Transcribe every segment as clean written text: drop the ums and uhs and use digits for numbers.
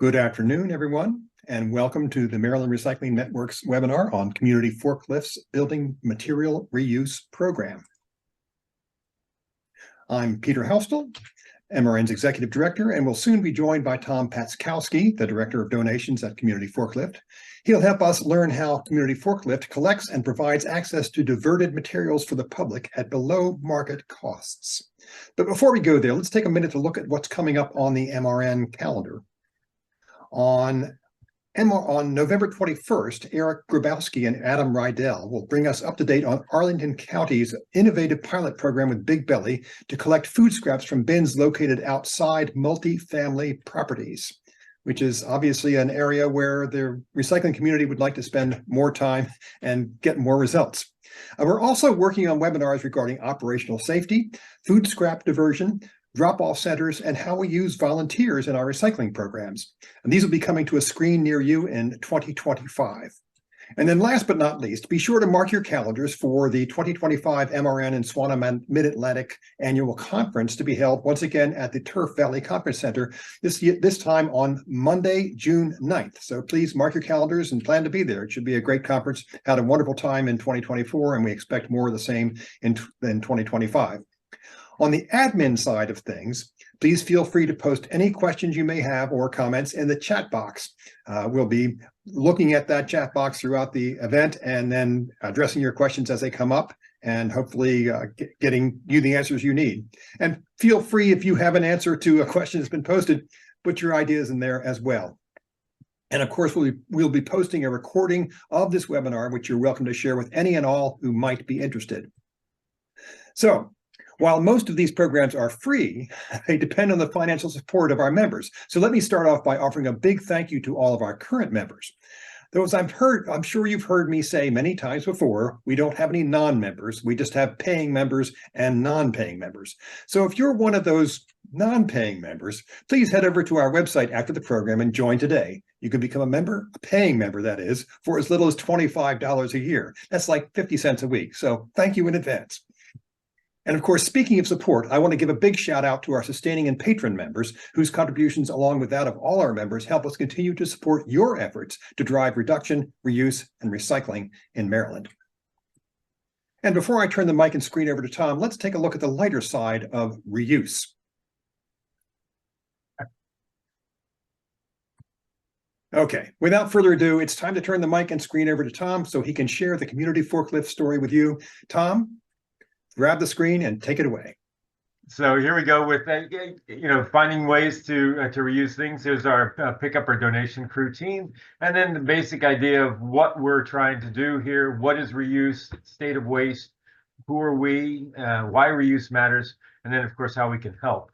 Good afternoon, everyone, and welcome to the Maryland Recycling Network's webinar on Community Forklifts Building Material Reuse Program. I'm Peter Houstel, MRN's Executive Director, and will soon be joined by Tom Patskowski, the Director of Donations at Community Forklift. He'll help us learn how Community Forklift collects and provides access to diverted materials for the public at below market costs. But before we go there, let's take a minute to look at what's coming up on the MRN calendar. On November 21st, Eric Grabowski and Adam Rydell will bring us up to date on Arlington County's innovative pilot program with Big Belly to collect food scraps from bins located outside multi-family properties, which is obviously an area where the recycling community would like to spend more time and get more results. We're also working on webinars regarding operational safety, food scrap diversion, drop-off centers, and how we use volunteers in our recycling programs. And these will be coming to a screen near you in 2025. And then last but not least, be sure to mark your calendars for the 2025 MRN and Swanham Mid-Atlantic Annual Conference to be held once again at the Turf Valley Conference Center this time on Monday, June 9th. So please mark your calendars and plan to be there. It should be a great conference. Had a wonderful time in 2024, and we expect more of the same in 2025. On the admin side of things, please feel free to post any questions you may have or comments in the chat box. We'll be looking at that chat box throughout the event and then addressing your questions as they come up and hopefully getting you the answers you need. And feel free, if you have an answer to a question that's been posted, put your ideas in there as well. And of course, we'll be posting a recording of this webinar, which you're welcome to share with any and all who might be interested. So, while most of these programs are free, they depend on the financial support of our members. So let me start off by offering a big thank you to all of our current members. Those I'm sure you've heard me say many times before, we don't have any non-members. We just have paying members and non-paying members. So if you're one of those non-paying members, please head over to our website after the program and join today. You can become a member, a paying member that is, for as little as $25 a year. That's like 50 cents a week. So thank you in advance. And of course, speaking of support, I want to give a big shout out to our sustaining and patron members whose contributions, along with that of all our members, help us continue to support your efforts to drive reduction, reuse, and recycling in Maryland. And before I turn the mic and screen over to Tom, let's take a look at the lighter side of reuse. Okay, without further ado, it's time to turn the mic and screen over to Tom so he can share the Community Forklift story with you. Tom, grab the screen and take it away. So here we go with finding ways to reuse things. Here's our pick up or donation crew team, and then the basic idea of what we're trying to do here. What is reuse? State of waste? Who are we? Why reuse matters? And then, of course, how we can help.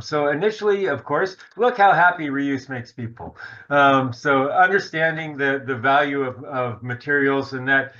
So initially, of course, look how happy reuse makes people. So understanding the value of materials, and that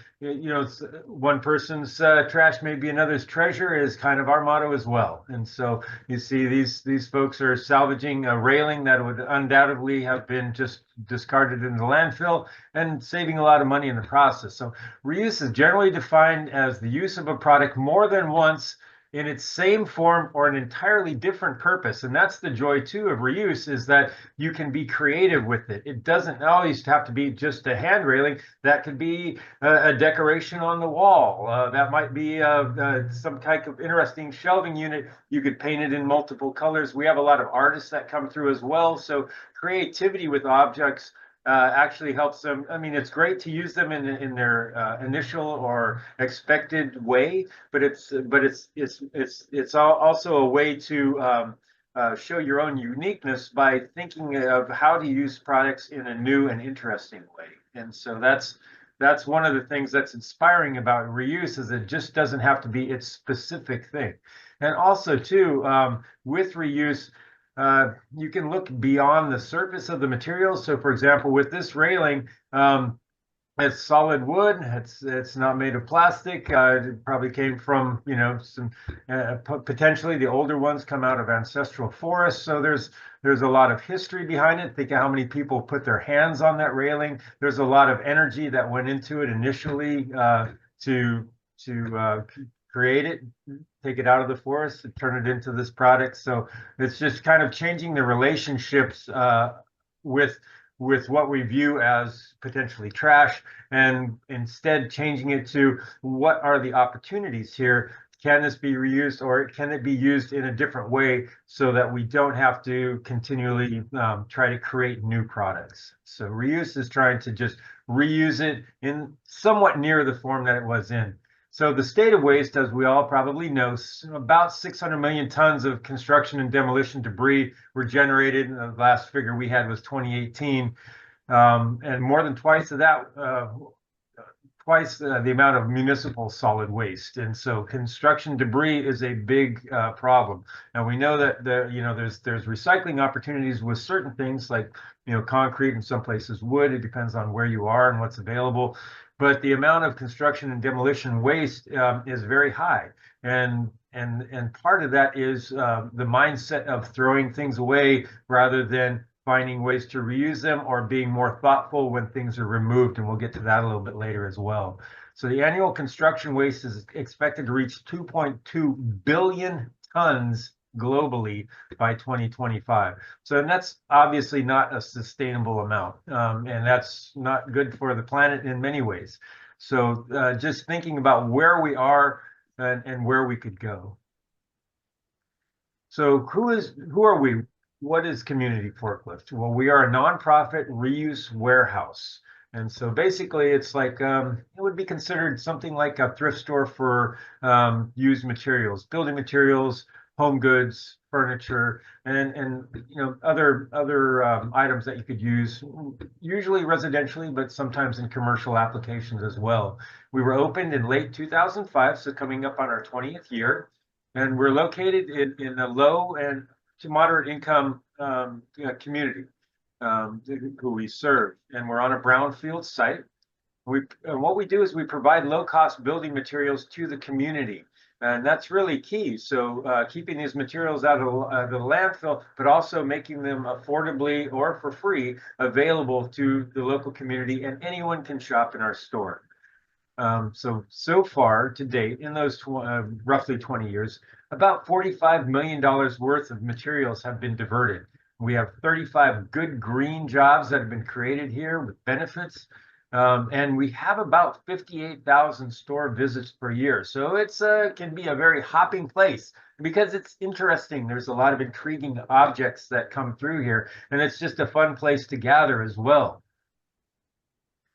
one person's trash may be another's treasure is kind of our motto as well. And so you see these folks are salvaging a railing that would undoubtedly have been just discarded in the landfill and saving a lot of money in the process. So reuse is generally defined as the use of a product more than once in its same form or an entirely different purpose. And that's the joy too of reuse, is that you can be creative with it. It doesn't always have to be just a hand railing. That could be a decoration on the wall. That might be some type of interesting shelving unit. You could paint it in multiple colors. We have a lot of artists that come through as well. So creativity with objects actually helps them. I mean, it's great to use them in their initial or expected way, but it's also a way to show your own uniqueness by thinking of how to use products in a new and interesting way. And so that's one of the things that's inspiring about reuse, is it just doesn't have to be its specific thing. And also too, with reuse, you can look beyond the surface of the material. So for example, with this railing, it's solid wood. It's not made of plastic. It probably came from, some potentially the older ones come out of ancestral forests. So there's a lot of history behind it. Think of how many people put their hands on that railing. There's a lot of energy that went into it initially to create it, take it out of the forest, and turn it into this product. So it's just kind of changing the relationships with what we view as potentially trash, and instead changing it to what are the opportunities here? Can this be reused, or can it be used in a different way so that we don't have to continually try to create new products? So reuse is trying to just reuse it in somewhat near the form that it was in. So the state of waste, as we all probably know, about 600 million tons of construction and demolition debris were generated. The last figure we had was 2018, and more than twice of that, twice the amount of municipal solid waste. And so construction debris is a big problem. And we know that there's recycling opportunities with certain things like concrete, in some places wood. It depends on where you are and what's available. But the amount of construction and demolition waste is very high. And part of that is the mindset of throwing things away rather than finding ways to reuse them, or being more thoughtful when things are removed. And we'll get to that a little bit later as well. So the annual construction waste is expected to reach 2.2 billion tons globally by 2025. So that's obviously not a sustainable amount, and that's not good for the planet in many ways. So just thinking about where we are and where we could go. So who are we? What is Community Forklift? Well, we are a nonprofit reuse warehouse. And so basically it's like, it would be considered something like a thrift store for used materials, building materials, home goods, furniture, and other items that you could use, usually residentially, but sometimes in commercial applications as well. We were opened in late 2005, so coming up on our 20th year. And we're located in a low and to moderate income community who we serve. And we're on a brownfield site. And what we do is we provide low-cost building materials to the community. And that's really key. So keeping these materials out of the landfill, but also making them affordably or for free available to the local community, and anyone can shop in our store. So far to date, in those roughly 20 years, about $45 million worth of materials have been diverted. We have 35 good green jobs that have been created here with benefits. And we have about 58,000 store visits per year. So it's can be a very hopping place because it's interesting. There's a lot of intriguing objects that come through here, and it's just a fun place to gather as well.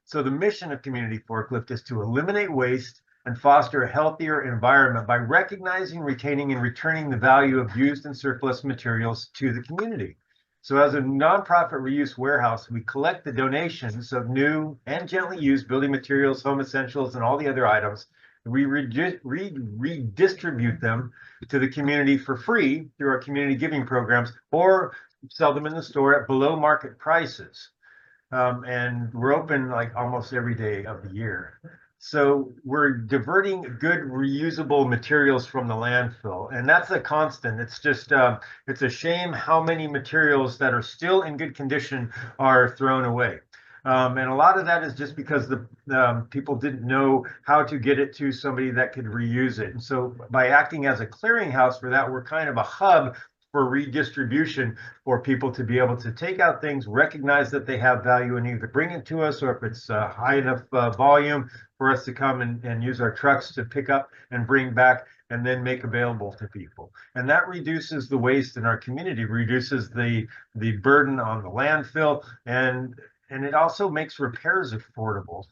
So the mission of Community Forklift is to eliminate waste and foster a healthier environment by recognizing, retaining, and returning the value of used and surplus materials to the community. So as a nonprofit reuse warehouse, we collect the donations of new and gently used building materials, home essentials, and all the other items. We redistribute them to the community for free through our community giving programs, or sell them in the store at below market prices. And we're open like almost every day of the year. So we're diverting good reusable materials from the landfill, and that's a constant. It's just, it's a shame how many materials that are still in good condition are thrown away. And a lot of that is just because the people didn't know how to get it to somebody that could reuse it. And so by acting as a clearinghouse for that, we're kind of a hub for redistribution, for people to be able to take out things, recognize that they have value, and either bring it to us, or if it's high enough volume for us to come and use our trucks to pick up and bring back and then make available to people. And that reduces the waste in our community, reduces the burden on the landfill, and it also makes repairs affordable.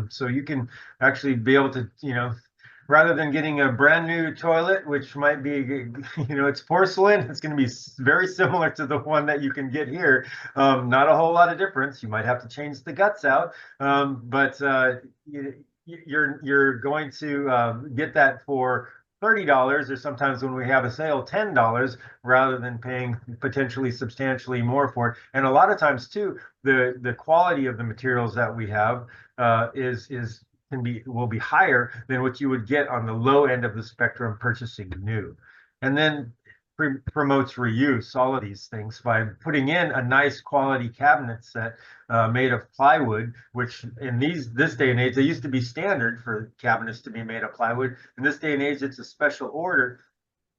So you can actually be able to, rather than getting a brand new toilet, which might be, it's porcelain, it's going to be very similar to the one that you can get here. Not a whole lot of difference. You might have to change the guts out, but you're going to get that for $30, or sometimes when we have a sale, $10, rather than paying potentially substantially more for it. And a lot of times too, the quality of the materials that we have will be higher than what you would get on the low end of the spectrum purchasing new. And then promotes reuse, all of these things, by putting in a nice quality cabinet set made of plywood, which in this day and age, they used to be standard for cabinets to be made of plywood. In this day and age, it's a special order.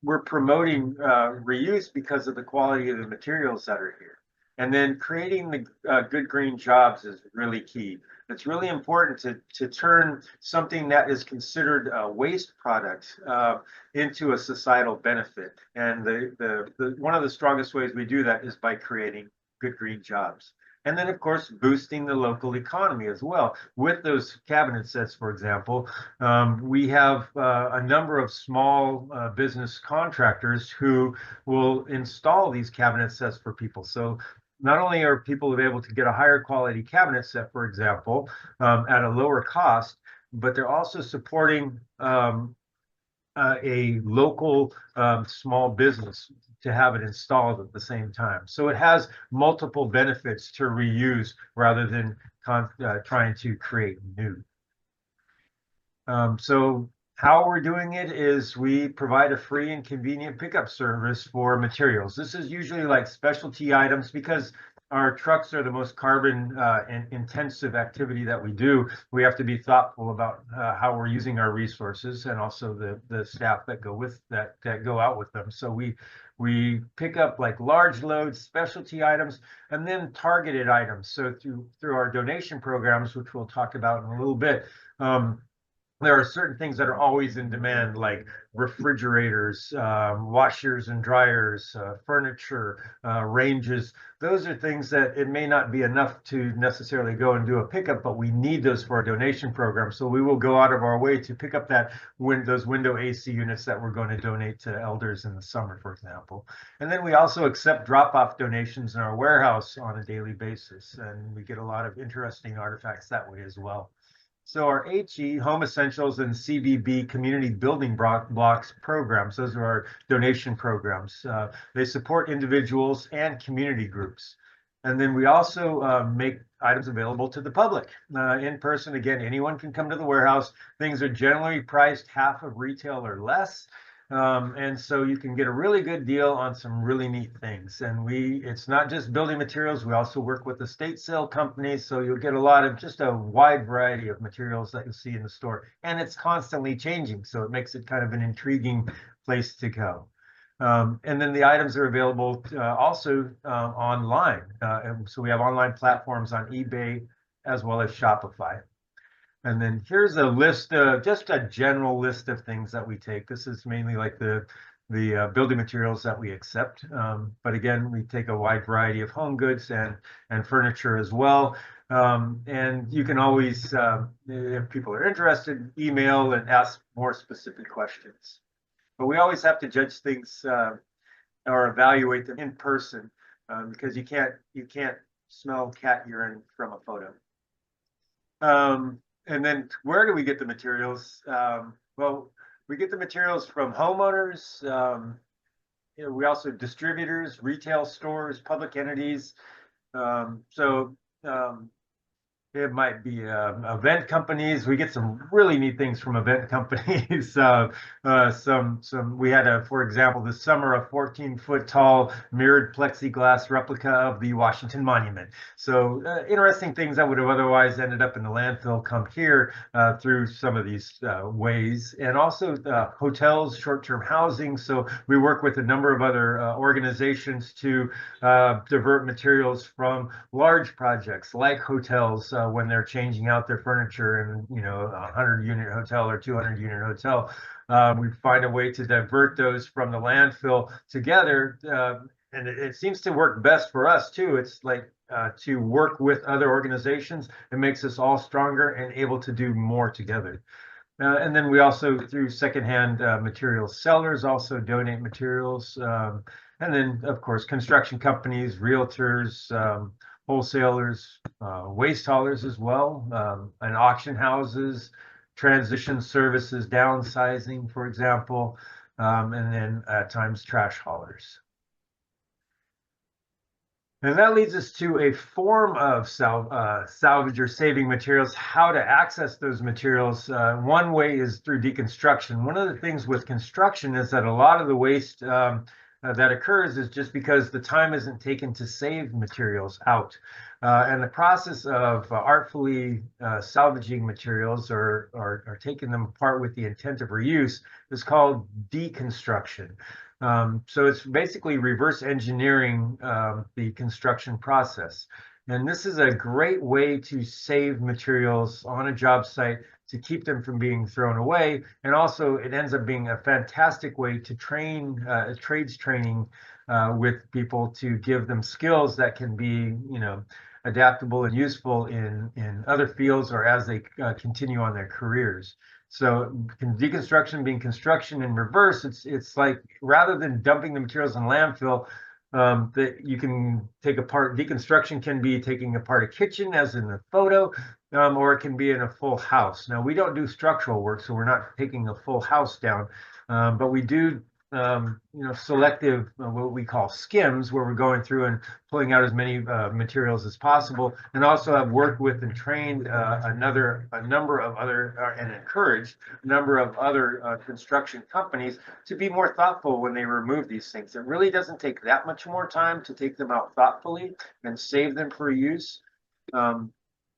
We're promoting reuse because of the quality of the materials that are here. And then creating the good green jobs is really key. It's really important to turn something that is considered a waste product into a societal benefit. And one of the strongest ways we do that is by creating good green jobs. And then, of course, boosting the local economy as well. With those cabinet sets, for example, we have a number of small business contractors who will install these cabinet sets for people. So not only are people able to get a higher quality cabinet set, for example, at a lower cost, but they're also supporting a local small business to have it installed at the same time. So it has multiple benefits to reuse rather than trying to create new. So how we're doing it is we provide a free and convenient pickup service for materials. This is usually like specialty items because our trucks are the most carbon intensive activity that we do. We have to be thoughtful about how we're using our resources and also the staff that go with that go out with them. So we pick up like large loads, specialty items, and then targeted items. So through our donation programs, which we'll talk about in a little bit, there are certain things that are always in demand, like refrigerators, washers and dryers, furniture, ranges. Those are things that it may not be enough to necessarily go and do a pickup, but we need those for our donation program. So we will go out of our way to pick up those window AC units that we're going to donate to elders in the summer, for example. And then we also accept drop-off donations in our warehouse on a daily basis, and we get a lot of interesting artifacts that way as well. So our HE, Home Essentials, and CBB, Community Building Blocks programs, those are our donation programs. They support individuals and community groups. And then we also make items available to the public. In person, again, anyone can come to the warehouse. Things are generally priced half of retail or less. And so you can get a really good deal on some really neat things. And it's not just building materials. We also work with estate sale companies. So you'll get just a wide variety of materials that you see in the store. And it's constantly changing. So it makes it kind of an intriguing place to go. And then the items are available also online. So we have online platforms on eBay as well as Shopify. And then here's a list, just a general list of things that we take. This is mainly like the building materials that we accept. But again, we take a wide variety of home goods and furniture as well. And you can always, if people are interested, email and ask more specific questions. But we always have to judge things or evaluate them in person because you can't smell cat urine from a photo. And then where do we get the materials? Well, we get the materials from homeowners. We also distributors, retail stores, public entities. It might be event companies. We get some really neat things from event companies. We had for example, this summer, a 14-foot tall mirrored plexiglass replica of the Washington Monument. So interesting things that would have otherwise ended up in the landfill come here through some of these ways. And also hotels, short-term housing. So we work with a number of other organizations to divert materials from large projects like hotels when they're changing out their furniture in, a 100-unit hotel or 200-unit hotel. We find a way to divert those from the landfill together, and it seems to work best for us too. It's like to work with other organizations. It makes us all stronger and able to do more together. And then we also, through secondhand materials sellers, also donate materials. And then, of course, construction companies, realtors, wholesalers, waste haulers as well, and auction houses, transition services, downsizing, for example, and then at times trash haulers. And that leads us to a form of salvage or saving materials, how to access those materials. One way is through deconstruction. One of the things with construction is that a lot of the waste that occurs is just because the time isn't taken to save materials out. And the process of artfully salvaging materials or taking them apart with the intent of reuse is called deconstruction. So it's basically reverse engineering the construction process. And this is a great way to save materials on a job site, to keep them from being thrown away. And also it ends up being a fantastic way to train trades training with people, to give them skills that can be, adaptable and useful in other fields or as they continue on their careers. So deconstruction being construction in reverse, it's like, rather than dumping the materials in landfill, that you can take apart. Deconstruction can be taking apart a kitchen, as in the photo, or it can be in a full house. Now, we don't do structural work, so we're not taking a full house down, but we do selective, what we call skims, where we're going through and pulling out as many materials as possible, and also have worked with and trained a number of other and encouraged a number of other construction companies to be more thoughtful when they remove these things. It really doesn't take that much more time to take them out thoughtfully and save them for use.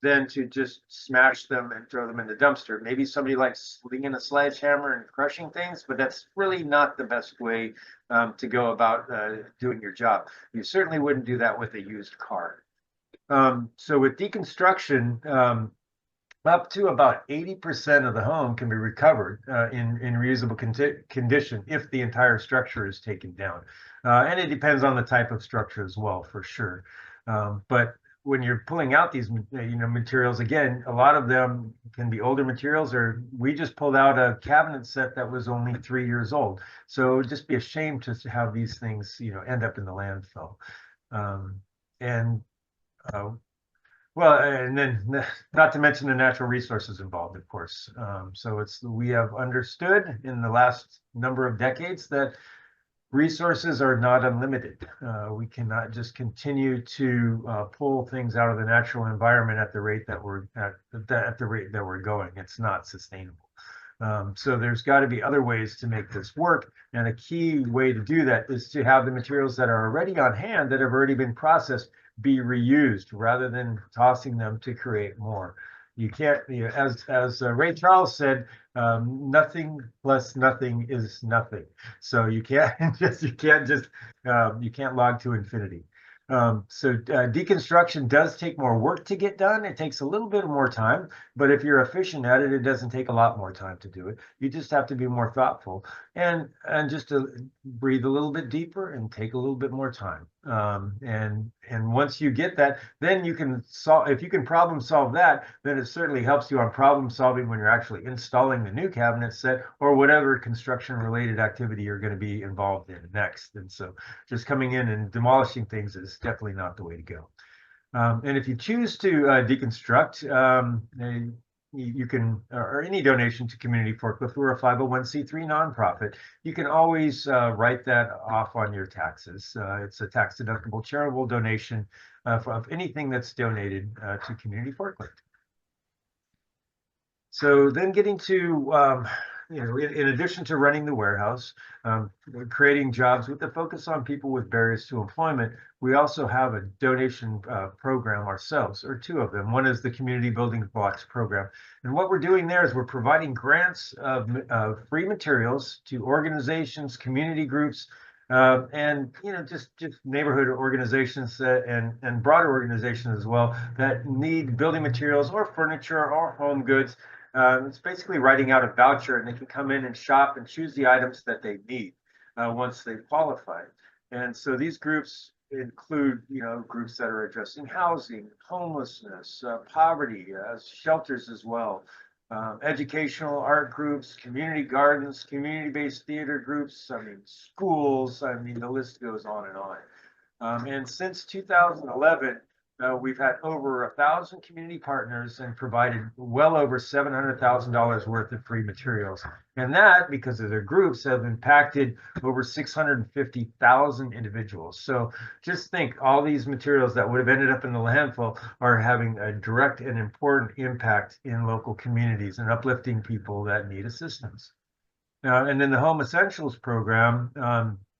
Than to just smash them and throw them in the dumpster. Maybe somebody likes slinging a sledgehammer and crushing things, but that's really not the best way to go about doing your job. You certainly wouldn't do that with a used car. So with deconstruction, up to about 80% of the home can be recovered in reusable condition if the entire structure is taken down. And it depends on the type of structure as well, for sure. But when you're pulling out these materials, again, a lot of them can be older materials, or we just pulled out a cabinet set that was only 3 years old. So it would just be a shame to have these things end up in the landfill. Well, and then not to mention the natural resources involved, of course. So we have understood in the last number of decades that resources are not unlimited. We cannot just continue to pull things out of the natural environment at the rate that we're going. It's not sustainable. So there's got to be other ways to make this work. And a key way to do that is to have the materials that are already on hand, that have already been processed, be reused rather than tossing them to create more. You can't, as Ray Charles said, nothing plus nothing is nothing. So you can't log to infinity. So deconstruction does take more work to get done. It takes a little bit more time, but if you're efficient at it, it doesn't take a lot more time to do it. You just have to be more thoughtful and just to breathe a little bit deeper and take a little bit more time. And once you get that, then you can solve. If you can problem solve that, then it certainly helps you on problem solving when you're actually installing the new cabinet set or whatever construction related activity you're going to be involved in next. And so just coming in and demolishing things is definitely not the way to go. And if you choose to deconstruct, you can, or any donation to Community Forklift, we're a 501c3 nonprofit. You can always write that off on your taxes. It's a tax deductible charitable donation of anything that's donated to Community Forklift. So then getting to, in addition to running the warehouse, creating jobs with the focus on people with barriers to employment, we also have a donation program ourselves, or two of them. One is the Community Building Blocks program. And what we're doing there is we're providing grants of free materials to organizations, community groups, and just neighborhood organizations and broader organizations as well that need building materials or furniture or home goods. It's basically writing out a voucher, and they can come in and shop and choose the items that they need once they've qualified. And so these groups include, groups that are addressing housing, homelessness, poverty, shelters as well, educational art groups, community gardens, community-based theater groups, schools, the list goes on and on. And since 2011, we've had over 1,000 community partners and provided well over $700,000 worth of free materials. And that, because of their groups, have impacted over 650,000 individuals. So just think, all these materials that would have ended up in the landfill are having a direct and important impact in local communities and uplifting people that need assistance. And then the Home Essentials program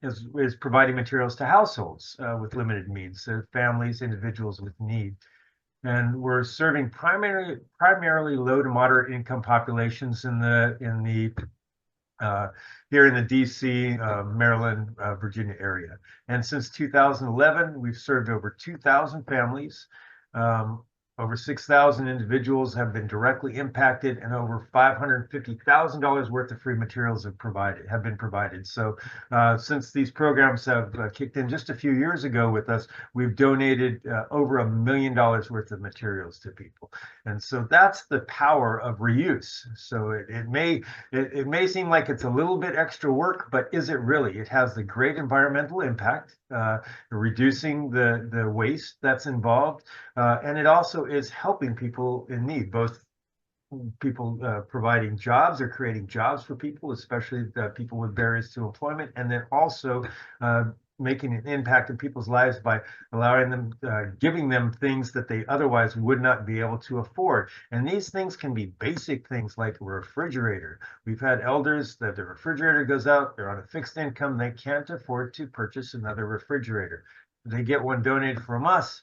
is providing materials to households with limited means, so families, individuals with need. And we're serving primarily low to moderate income populations in the here in the DC, Maryland, Virginia area. And since 2011, we've served over 2,000 families. Over 6,000 individuals have been directly impacted, and over $550,000 worth of free materials have been provided. So since these programs have kicked in just a few years ago with us, we've donated over $1 million worth of materials to people. And so that's the power of reuse. So it may seem like it's a little bit extra work, but is it really? It has the great environmental impact, reducing the waste that's involved, and it also is helping people in need, both people providing jobs or creating jobs for people, especially people with barriers to employment, and then also making an impact in people's lives by allowing them, giving them things that they otherwise would not be able to afford. And these things can be basic things like a refrigerator. We've had elders that the refrigerator goes out, they're on a fixed income, they can't afford to purchase another refrigerator. They get one donated from us.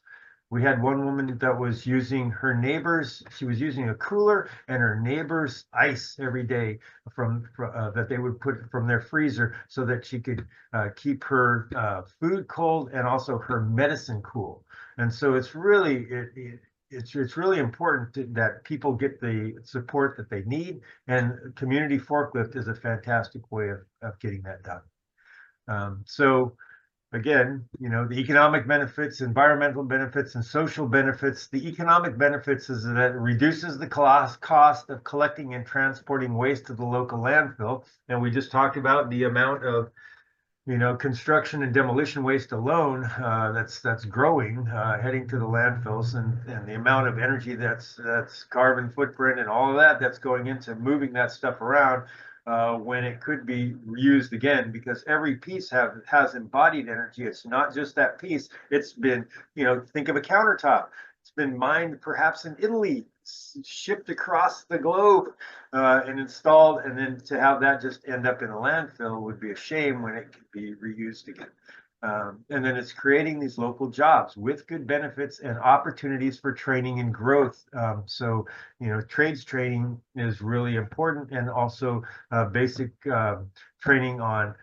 We had one woman that was using her neighbor's, she was using a cooler and her neighbor's ice every day that they would put from their freezer so that she could keep her food cold and also her medicine cool. And so it's really, it's really important that people get the support that they need, and Community Forklift is a fantastic way of getting that done. So again, you know, the economic benefits, environmental benefits, and social benefits. The economic benefits is that it reduces the cost of collecting and transporting waste to the local landfill. And we just talked about the amount of, you know, construction and demolition waste alone that's growing, heading to the landfills, and the amount of energy that's carbon footprint and all of that's going into moving that stuff around. When it could be reused again, because every piece has embodied energy. It's not just that piece. It's been, you know, think of a countertop. It's been mined perhaps in Italy, shipped across the globe, and installed, and then to have that just end up in a landfill would be a shame when it could be reused again. And then it's creating these local jobs with good benefits and opportunities for training and growth. So, you know, trades training is really important, and also basic training on,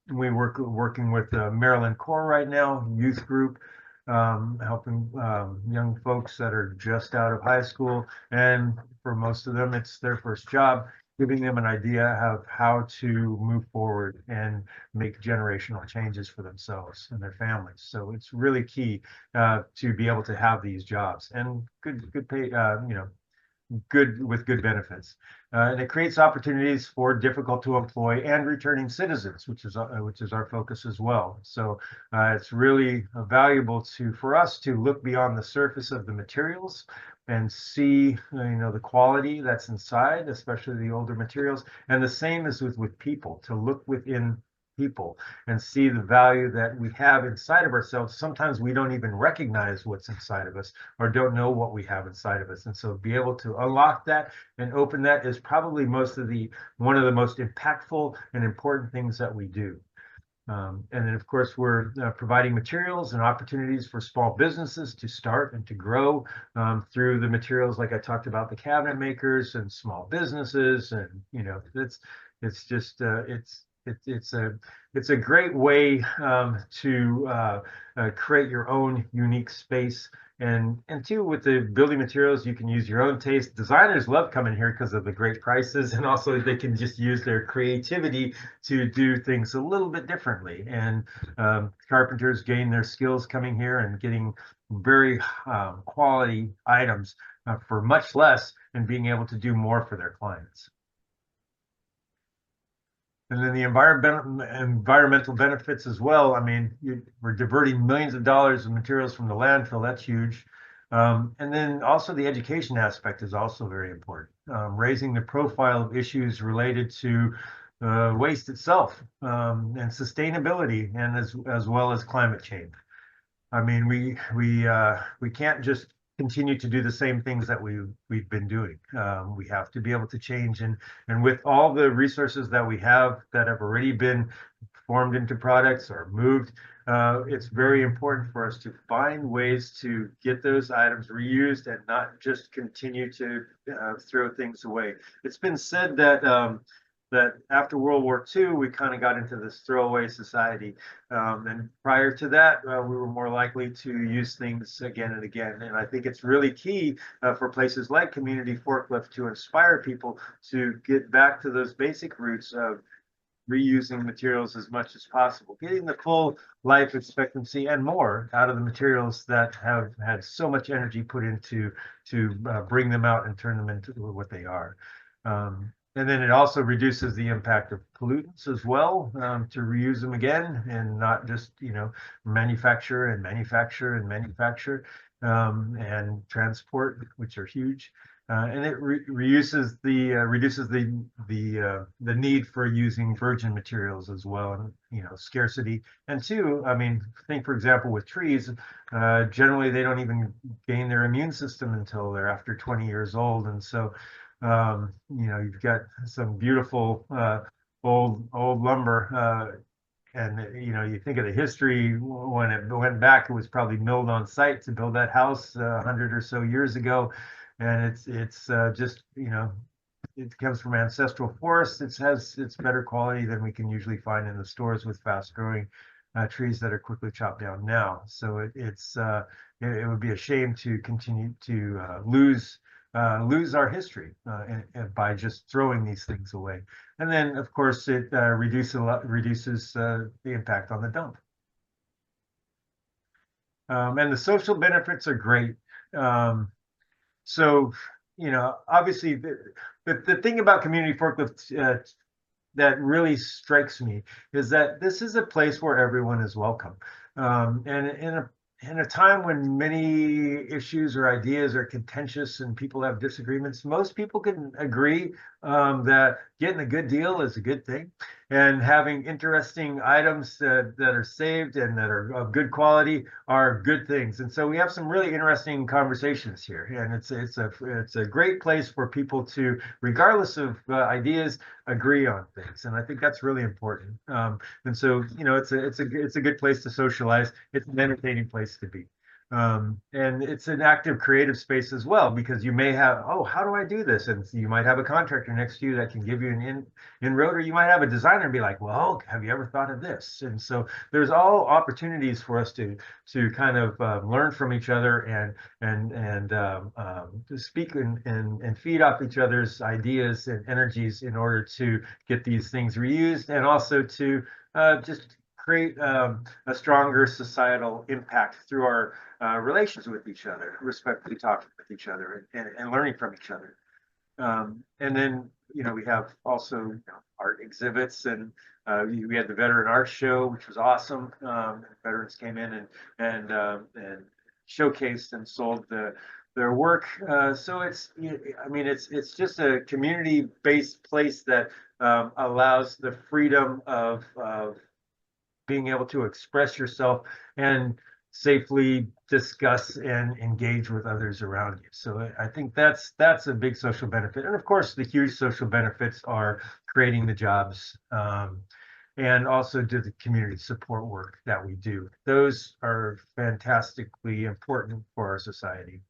working with Maryland Corps right now, youth group, helping young folks that are just out of high school. And for most of them, it's their first job, giving them an idea of how to move forward and make generational changes for themselves and their families. So it's really key to be able to have these jobs and good pay, you know, with good benefits. And it creates opportunities for difficult to employ and returning citizens, which is our focus as well. So it's really valuable for us to look beyond the surface of the materials and see, you know, the quality that's inside, especially the older materials. And the same is with people, to look within people and see the value that we have inside of ourselves. Sometimes we don't even recognize what's inside of us, or don't know what we have inside of us. And so be able to unlock that and open that is probably one of the most impactful and important things that we do. And then, of course, we're providing materials and opportunities for small businesses to start and to grow through the materials, like I talked about, the cabinet makers and small businesses. And, you know, it's a great way to create your own unique space. And too, with the building materials, you can use your own taste. Designers love coming here because of the great prices, and also they can just use their creativity to do things a little bit differently. And carpenters gain their skills coming here and getting very quality items for much less, and being able to do more for their clients. And then the environmental benefits as well. I mean, we're diverting millions of dollars of materials from the landfill. That's huge. And then also the education aspect is also very important. Raising the profile of issues related to waste itself, and sustainability, and as well as climate change. I mean, we can't just continue to do the same things that we've been doing. We have to be able to change, and with all the resources that we have that have already been formed into products or moved, it's very important for us to find ways to get those items reused and not just continue to throw things away. It's been said that that after World War II, we kind of got into this throwaway society. And prior to that, we were more likely to use things again and again. And I think it's really key for places like Community Forklift to inspire people to get back to those basic roots of reusing materials as much as possible, getting the full life expectancy and more out of the materials that have had so much energy put into to bring them out and turn them into what they are. And then it also reduces the impact of pollutants as well, to reuse them again and not just, manufacture and manufacture and manufacture, and transport, which are huge. And it reduces the need for using virgin materials as well, and scarcity. And two, I mean, think for example with trees, generally they don't even gain their immune system until they're after 20 years old, and so you've got some beautiful old lumber. And you think of the history when it went back, it was probably milled on site to build that house 100 or so years ago, and it's just it comes from ancestral forests. It's better quality than we can usually find in the stores with fast growing trees that are quickly chopped down now. So it would be a shame to continue to lose our history by just throwing these things away. And then, of course, it reduces the impact on the dump. And the social benefits are great. So, obviously, the thing about Community Forklift that really strikes me is that this is a place where everyone is welcome. And in a time when many issues or ideas are contentious and people have disagreements, most people can agree that getting a good deal is a good thing, and having interesting items that are saved and that are of good quality are good things. And so we have some really interesting conversations here, and it's a great place for people to, regardless of ideas, agree on things. And I think that's really important. And so it's a good place to socialize. It's an entertaining place to be. And it's an active creative space as well, because you may have, oh, how do I do this? And you might have a contractor next to you that can give you an inroad, or you might have a designer and be like, well, have you ever thought of this? And so there's all opportunities for us to kind of learn from each other and to speak and feed off each other's ideas and energies in order to get these things reused, and also to just create a stronger societal impact through our relations with each other, respectfully talking with each other, and learning from each other. And then, we have also art exhibits, and we had the Veteran Art Show, which was awesome. Veterans came in and showcased and sold their work. So it's just a community-based place that allows the freedom of being able to express yourself and safely discuss and engage with others around you. So I think that's a big social benefit. And of course, the huge social benefits are creating the jobs, and also do the community support work that we do. Those are fantastically important for our society.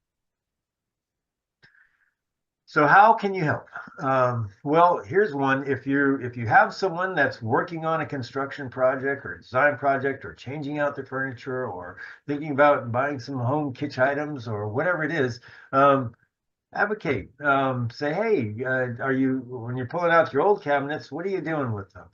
So how can you help? Well, here's one. If you have someone that's working on a construction project or a design project, or changing out their furniture, or thinking about buying some home kitchen items, or whatever it is, advocate. Say, hey, when you're pulling out your old cabinets, what are you doing with them?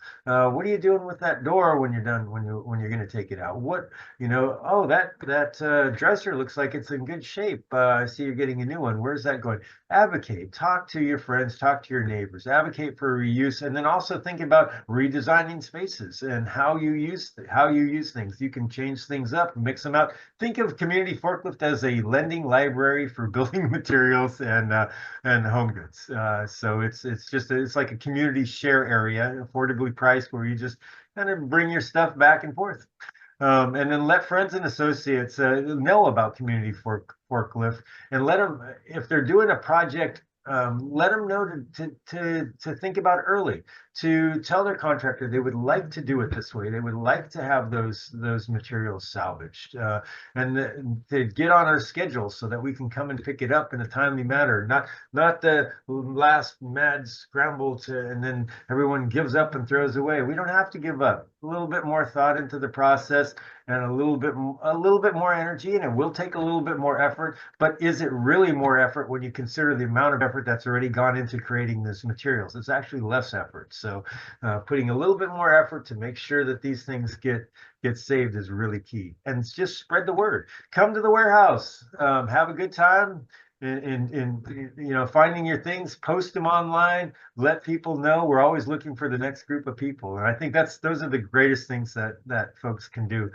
What are you doing with that door when you're done, when you're going to take it out? Oh, that dresser looks like it's in good shape. I see you're getting a new one. Where's that going? Advocate. Talk to your friends, talk to your neighbors, advocate for reuse, and then also think about redesigning spaces and how you use things. You can change things up, mix them out. Think of Community Forklift as a lending library for building materials and home goods. So it's like a community share area, affordably priced, where you just kind of bring your stuff back and forth. And then let friends and associates know about Community Forklift, and let them, if they're doing a project, let them know to think about early. to tell their contractor they would like to do it this way. They would like to have those materials salvaged, to get on our schedule so that we can come and pick it up in a timely manner. Not the last mad scramble and then everyone gives up and throws away. We don't have to give up. A little bit more thought into the process and a little bit more energy, and it will take a little bit more effort. But is it really more effort when you consider the amount of effort that's already gone into creating these materials? It's actually less effort. So putting a little bit more effort to make sure that these things get saved is really key. And just spread the word. Come to the warehouse. Have a good time. In finding your things, post them online, let people know. We're always looking for the next group of people, and I think those are the greatest things that folks can do.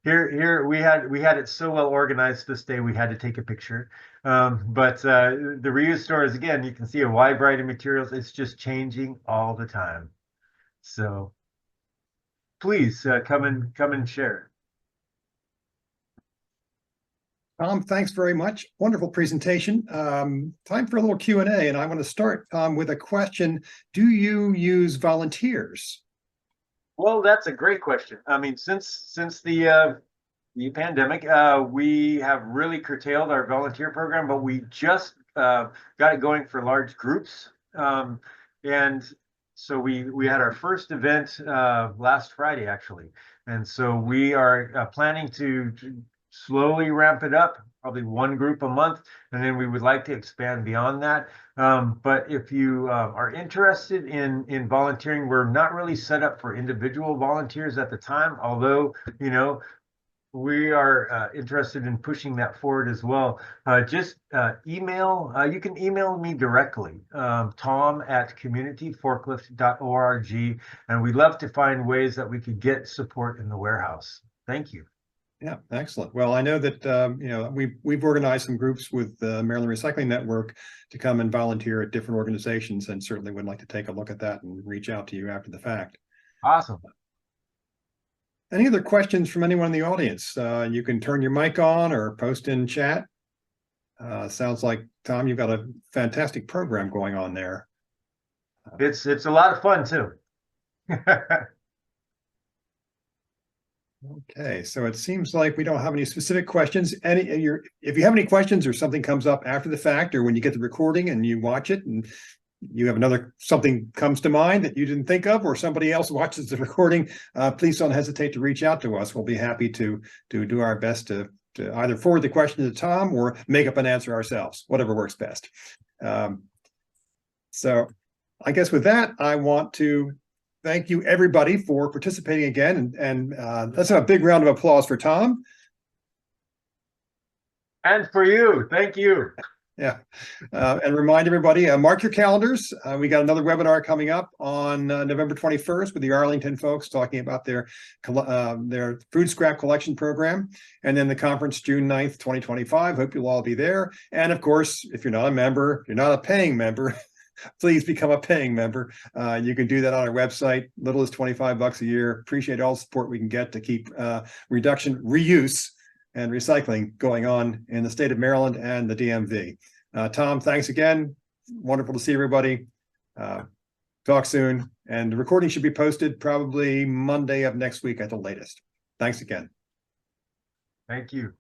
Here we had it so well organized this day we had to take a picture. But the reuse stores, again, you can see a wide variety of materials. It's just changing all the time. So please come and share. Tom, thanks very much. Wonderful presentation. Time for a little Q&A, and I want to start, Tom, with a question. Do you use volunteers? Well, that's a great question. I mean, since the pandemic, we have really curtailed our volunteer program, but we just got it going for large groups. And so we had our first event last Friday, actually. And so we are planning to slowly ramp it up, probably one group a month, and then we would like to expand beyond that. But if you are interested in volunteering, we're not really set up for individual volunteers at the time, although, we are interested in pushing that forward as well. Just email, you can email me directly, tom@communityforklift.org, and we'd love to find ways that we could get support in the warehouse. Thank you. Yeah, excellent. Well, I know that we've organized some groups with the Maryland Recycling Network to come and volunteer at different organizations, and certainly would like to take a look at that and reach out to you after the fact. Awesome. Any other questions from anyone in the audience? You can turn your mic on or post in chat. Sounds like, Tom, you've got a fantastic program going on there. It's a lot of fun too. Okay, so it seems like we don't have any specific questions. If you have any questions or something comes up after the fact, or when you get the recording and you watch it and you have something comes to mind that you didn't think of, or somebody else watches the recording, please don't hesitate to reach out to us. We'll be happy to do our best to either forward the question to Tom or make up an answer ourselves, whatever works best. So I guess with that, I want to thank you everybody for participating again, and let's have a big round of applause for Tom. And for you, thank you. Yeah, and remind everybody, mark your calendars. We got another webinar coming up on November 21st with the Arlington folks talking about their food scrap collection program, and then the conference June 9th, 2025. Hope you'll all be there. And of course, if you're not a member, if you're not a paying member, please become a paying member. You can do that on our website, little as $25 a year. Appreciate all the support we can get to keep reduction, reuse, and recycling going on in the state of Maryland and the DMV. Tom, thanks again. Wonderful to see everybody. Talk soon. And the recording should be posted probably Monday of next week at the latest. Thanks again. Thank you.